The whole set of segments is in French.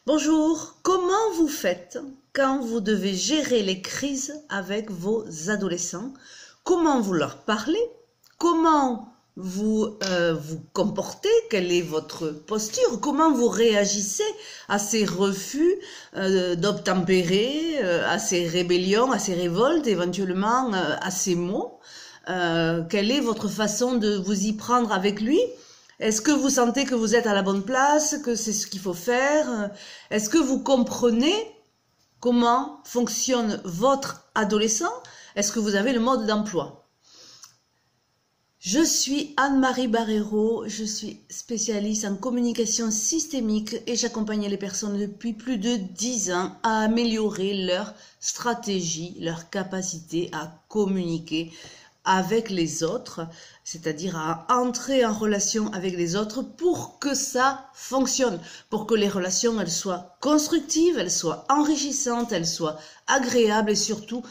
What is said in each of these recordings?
Bonjour, comment vous faites quand vous devez gérer les crises avec vos adolescents? Comment vous leur parlez? Comment vous vous comportez? Quelle est votre posture? Comment vous réagissez à ces refus d'obtempérer, à ces rébellions, à ces révoltes, éventuellement à ces mots? Quelle est votre façon de vous y prendre avec lui? Est-ce que vous sentez que vous êtes à la bonne place, que c'est ce qu'il faut faire? Est-ce que vous comprenez comment fonctionne votre adolescent? Est-ce que vous avez le mode d'emploi? Je suis Anne-Marie Barrero, je suis spécialiste en communication systémique et j'accompagne les personnes depuis plus de 10 ans à améliorer leur stratégie, leur capacité à communiquer avec les autres, c'est-à-dire à entrer en relation avec les autres pour que ça fonctionne, pour que les relations elles soient constructives, elles soient enrichissantes, elles soient agréables et surtout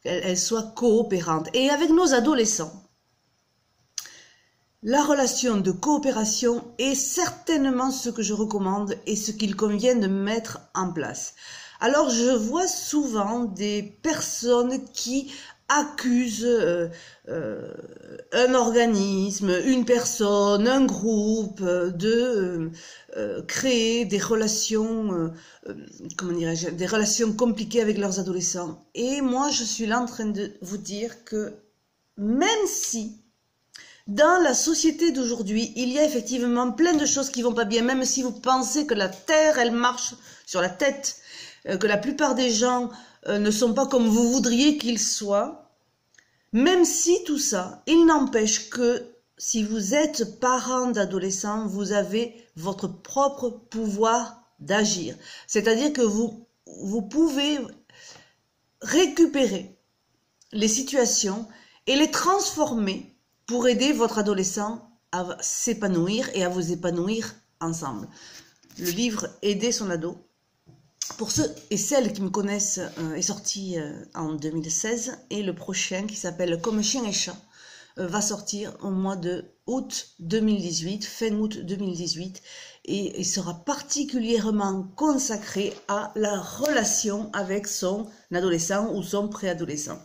elles soient coopérantes. Et avec nos adolescents, la relation de coopération est certainement ce que je recommande et ce qu'il convient de mettre en place. Alors je vois souvent des personnes qui accuse un organisme, une personne, un groupe de créer des relations, comment dirais-je, des relations compliquées avec leurs adolescents. Et moi, je suis là en train de vous dire que même si dans la société d'aujourd'hui, il y a effectivement plein de choses qui vont pas bien, même si vous pensez que la terre, elle marche sur la tête, que la plupart des gens ne sont pas comme vous voudriez qu'ils soient, même si tout ça, il n'empêche que si vous êtes parent d'adolescents, vous avez votre propre pouvoir d'agir. C'est-à-dire que vous pouvez récupérer les situations et les transformer pour aider votre adolescent à s'épanouir et à vous épanouir ensemble. Le livre « Aider son ado », pour ceux et celles qui me connaissent, est sorti en 2016 et le prochain qui s'appelle Comme chien et chat va sortir au mois de août 2018, fin août 2018 et il sera particulièrement consacré à la relation avec son adolescent ou son préadolescent.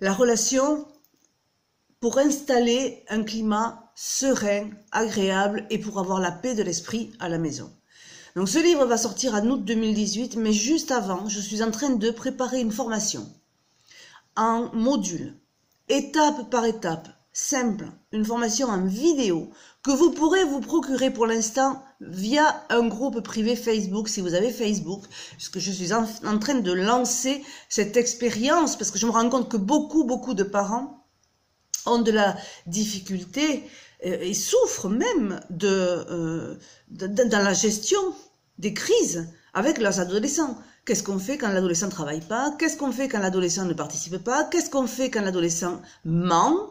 La relation pour installer un climat serein, agréable et pour avoir la paix de l'esprit à la maison. Donc ce livre va sortir en août 2018, mais juste avant, je suis en train de préparer une formation en module, étape par étape, simple, une formation en vidéo que vous pourrez vous procurer pour l'instant via un groupe privé Facebook, si vous avez Facebook, puisque je suis en train de lancer cette expérience, parce que je me rends compte que beaucoup de parents ont de la difficulté et souffrent même dans la gestion des crises avec leurs adolescents. Qu'est-ce qu'on fait quand l'adolescent ne travaille pas? Qu'est-ce qu'on fait quand l'adolescent ne participe pas? Qu'est-ce qu'on fait quand l'adolescent ment?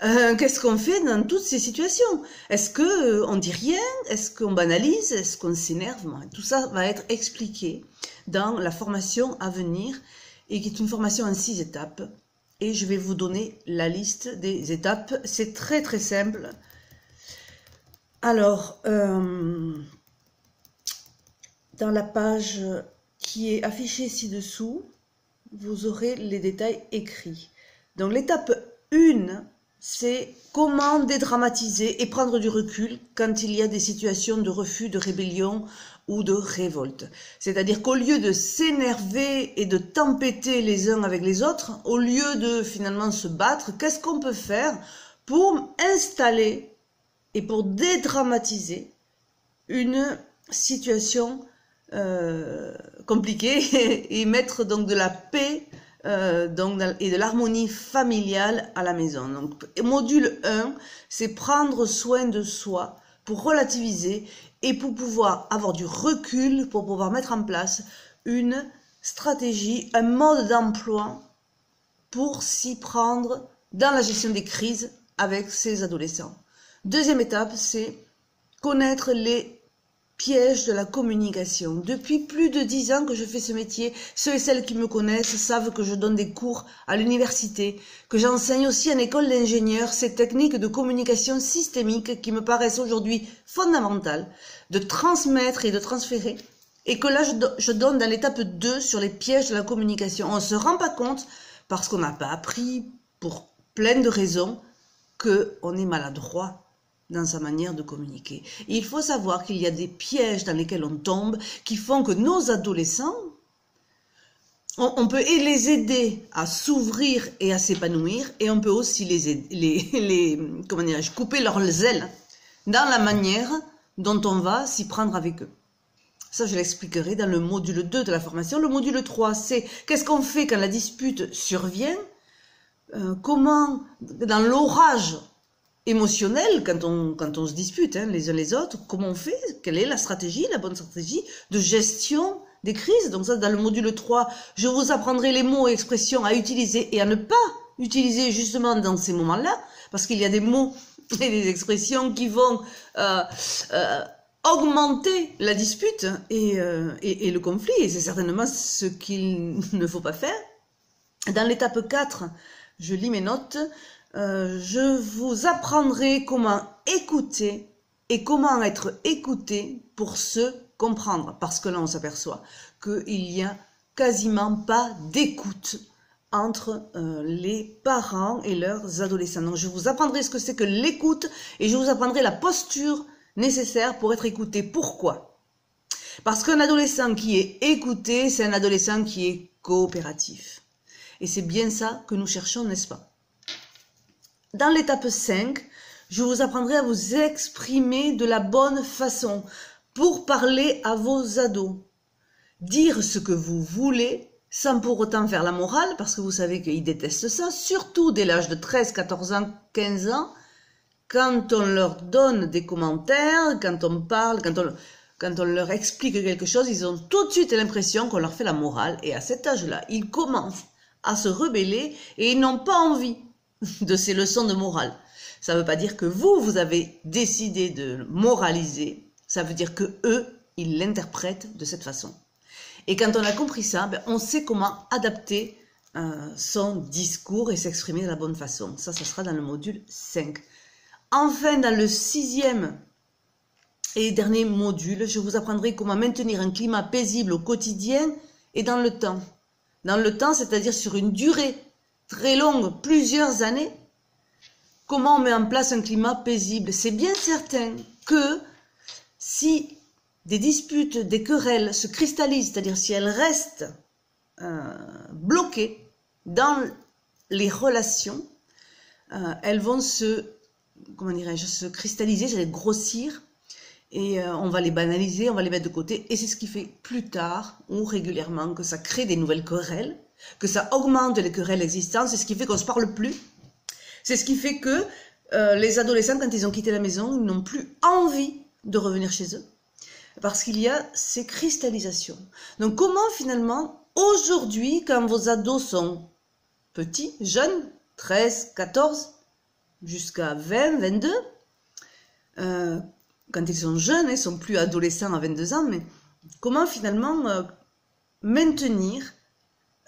Qu'est-ce qu'on fait dans toutes ces situations? Est-ce qu'on dit rien? Est-ce qu'on banalise? Est-ce qu'on s'énerve? Tout ça va être expliqué dans la formation à venir et qui est une formation en 6 étapes. Et je vais vous donner la liste des étapes. C'est très simple. Alors, dans la page qui est affichée ci-dessous, vous aurez les détails écrits. Donc l'étape 1, c'est comment dédramatiser et prendre du recul quand il y a des situations de refus, de rébellion ou de révolte. C'est-à-dire qu'au lieu de s'énerver et de tempêter les uns avec les autres, au lieu de finalement se battre, qu'est-ce qu'on peut faire pour installer et pour dédramatiser une situation compliquée et mettre donc de la paix et de l'harmonie familiale à la maison. Donc, module 1, c'est prendre soin de soi pour relativiser et pour pouvoir avoir du recul, pour pouvoir mettre en place une stratégie, un mode d'emploi pour s'y prendre dans la gestion des crises avec ses adolescents. Deuxième étape, c'est connaître les piège de la communication. Depuis plus de 10 ans que je fais ce métier, ceux et celles qui me connaissent savent que je donne des cours à l'université, que j'enseigne aussi en école d'ingénieurs ces techniques de communication systémique qui me paraissent aujourd'hui fondamentales de transmettre et de transférer Et que là, je donne dans l'étape 2 sur les pièges de la communication. On ne se rend pas compte, parce qu'on n'a pas appris, pour plein de raisons, qu'on est maladroit dans sa manière de communiquer. Et il faut savoir qu'il y a des pièges dans lesquels on tombe qui font que nos adolescents, on peut les aider à s'ouvrir et à s'épanouir, et on peut aussi comment dirais-je, couper leurs ailes dans la manière dont on va s'y prendre avec eux. Ça, je l'expliquerai dans le module 2 de la formation. Le module 3, c'est qu'est-ce qu'on fait quand la dispute survient, comment, dans l'orage émotionnel, quand on se dispute les uns les autres, comment on fait, quelle est la stratégie, la bonne stratégie de gestion des crises. Donc ça, dans le module 3, je vous apprendrai les mots et expressions à utiliser et à ne pas utiliser justement dans ces moments-là, parce qu'il y a des mots et des expressions qui vont augmenter la dispute et le conflit, et c'est certainement ce qu'il ne faut pas faire. Dans l'étape 4, je lis mes notes, je vous apprendrai comment écouter et comment être écouté pour se comprendre, parce que là on s'aperçoit qu'il n'y a quasiment pas d'écoute entre les parents et leurs adolescents. Donc je vous apprendrai ce que c'est que l'écoute et je vous apprendrai la posture nécessaire pour être écouté. Pourquoi? Parce qu'un adolescent qui est écouté, c'est un adolescent qui est coopératif. Et c'est bien ça que nous cherchons, n'est-ce pas? Dans l'étape 5, je vous apprendrai à vous exprimer de la bonne façon pour parler à vos ados. Dire ce que vous voulez sans pour autant faire la morale, parce que vous savez qu'ils détestent ça, surtout dès l'âge de 13, 14 ans, 15 ans, quand on leur donne des commentaires, quand on parle, quand on leur explique quelque chose, ils ont tout de suite l'impression qu'on leur fait la morale. Et à cet âge-là, ils commencent à se rebeller et ils n'ont pas envie de ces leçons de morale. Ça ne veut pas dire que vous avez décidé de moraliser. Ça veut dire que eux, ils l'interprètent de cette façon. Et quand on a compris ça, on sait comment adapter son discours et s'exprimer de la bonne façon. Ça sera dans le module 5. Enfin, dans le 6e et dernier module, je vous apprendrai comment maintenir un climat paisible au quotidien et dans le temps. Dans le temps, c'est-à-dire sur une durée très longue, plusieurs années, comment on met en place un climat paisible. C'est bien certain que si des disputes, des querelles se cristallisent, c'est-à-dire si elles restent bloquées dans les relations, elles vont se cristalliser, c'est-à-dire grossir, et on va les banaliser, on va les mettre de côté, et c'est ce qui fait plus tard, ou régulièrement, que ça crée des nouvelles querelles, que ça augmente les querelles existantes, c'est ce qui fait qu'on ne se parle plus, c'est ce qui fait que les adolescents, quand ils ont quitté la maison, ils n'ont plus envie de revenir chez eux, parce qu'il y a ces cristallisations. Donc comment finalement, aujourd'hui, quand vos ados sont petits, jeunes, 13, 14, jusqu'à 20, 22, quand ils sont jeunes, ils ne sont plus adolescents à 22 ans, mais comment finalement maintenir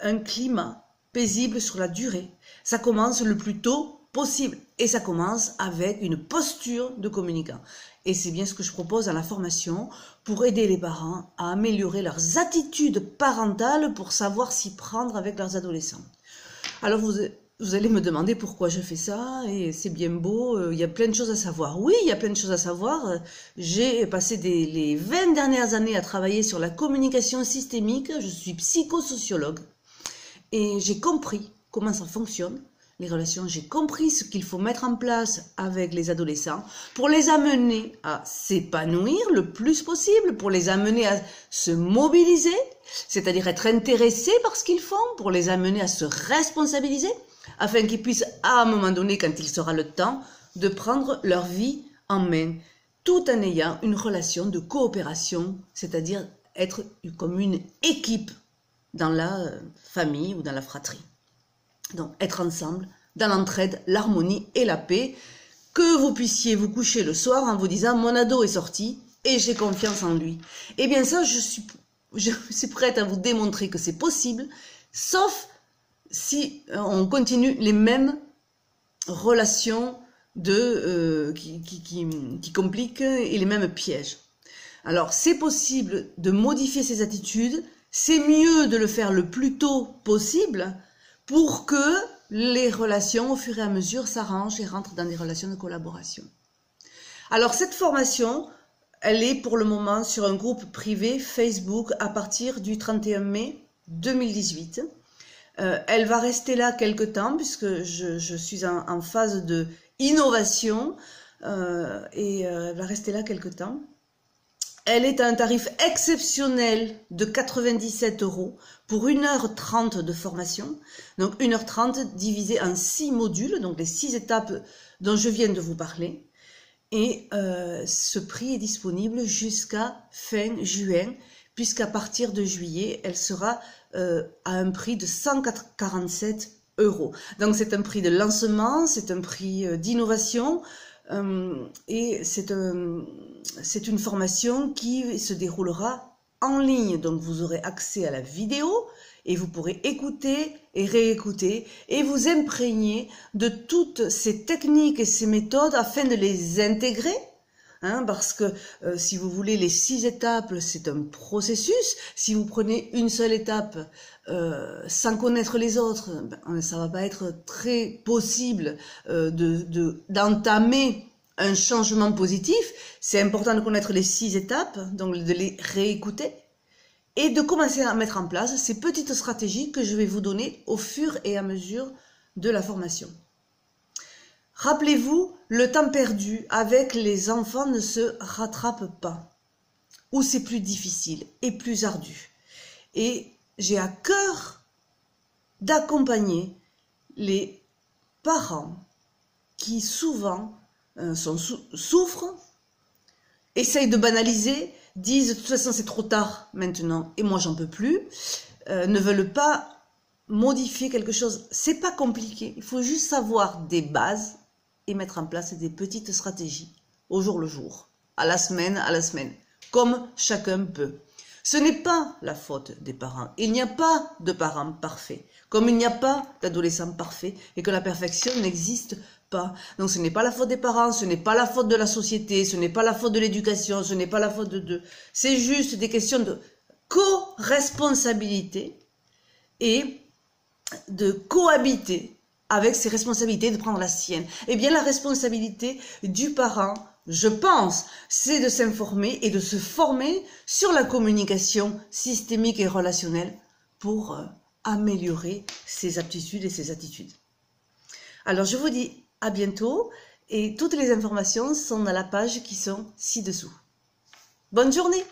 un climat paisible sur la durée? Ça commence le plus tôt possible et ça commence avec une posture de communicant. Et c'est bien ce que je propose dans la formation pour aider les parents à améliorer leurs attitudes parentales pour savoir s'y prendre avec leurs adolescents. Alors vous allez me demander pourquoi je fais ça, et c'est bien beau, il y a plein de choses à savoir. Oui, il y a plein de choses à savoir. J'ai passé les 20 dernières années à travailler sur la communication systémique, je suis psychosociologue, et j'ai compris comment ça fonctionne, les relations, j'ai compris ce qu'il faut mettre en place avec les adolescents pour les amener à s'épanouir le plus possible, pour les amener à se mobiliser, c'est-à-dire être intéressés par ce qu'ils font, pour les amener à se responsabiliser, afin qu'ils puissent, à un moment donné, quand il sera le temps, de prendre leur vie en main, tout en ayant une relation de coopération, c'est-à-dire être comme une équipe dans la famille ou dans la fratrie. Donc, être ensemble, dans l'entraide, l'harmonie et la paix, que vous puissiez vous coucher le soir en vous disant « mon ado est sorti et j'ai confiance en lui ». Eh bien ça, je suis prête à vous démontrer que c'est possible, sauf si on continue les mêmes relations qui compliquent et les mêmes pièges. Alors, c'est possible de modifier ses attitudes, c'est mieux de le faire le plus tôt possible pour que les relations, au fur et à mesure, s'arrangent et rentrent dans des relations de collaboration. Alors, cette formation, elle est pour le moment sur un groupe privé Facebook à partir du 31 mai 2018. Elle va rester là quelque temps puisque je suis en phase de innovation et elle va rester là quelque temps. Elle est à un tarif exceptionnel de 97 € pour 1h30 de formation. Donc 1h30 divisé en 6 modules, donc les 6 étapes dont je viens de vous parler. Et ce prix est disponible jusqu'à fin juin, puisqu'à partir de juillet, elle sera à un prix de 147 €. Donc c'est un prix de lancement, c'est un prix d'innovation. Et c'est une formation qui se déroulera en ligne. Donc vous aurez accès à la vidéo et vous pourrez écouter et réécouter et vous imprégner de toutes ces techniques et ces méthodes afin de les intégrer. Parce que si vous voulez, les 6 étapes, c'est un processus. Si vous prenez une seule étape sans connaître les autres, ça va pas être très possible d'entamer un changement positif. C'est important de connaître les 6 étapes, donc de les réécouter et de commencer à mettre en place ces petites stratégies que je vais vous donner au fur et à mesure de la formation. Rappelez-vous, le temps perdu avec les enfants ne se rattrape pas, ou c'est plus difficile et plus ardu. Et j'ai à cœur d'accompagner les parents qui souvent souffrent, essayent de banaliser, disent de toute façon c'est trop tard maintenant et moi j'en peux plus, ne veulent pas modifier quelque chose. C'est pas compliqué, il faut juste savoir des bases et mettre en place des petites stratégies au jour le jour, à la semaine, comme chacun peut. Ce n'est pas la faute des parents. Il n'y a pas de parents parfaits, comme il n'y a pas d'adolescents parfaits et que la perfection n'existe pas. Donc ce n'est pas la faute des parents, ce n'est pas la faute de la société, ce n'est pas la faute de l'éducation, ce n'est pas la faute de... C'est juste des questions de co-responsabilité et de cohabiter avec ses responsabilités, de prendre la sienne. Eh bien, la responsabilité du parent, je pense, c'est de s'informer et de se former sur la communication systémique et relationnelle pour améliorer ses aptitudes et ses attitudes. Alors, je vous dis à bientôt et toutes les informations sont dans la page qui sont ci-dessous. Bonne journée!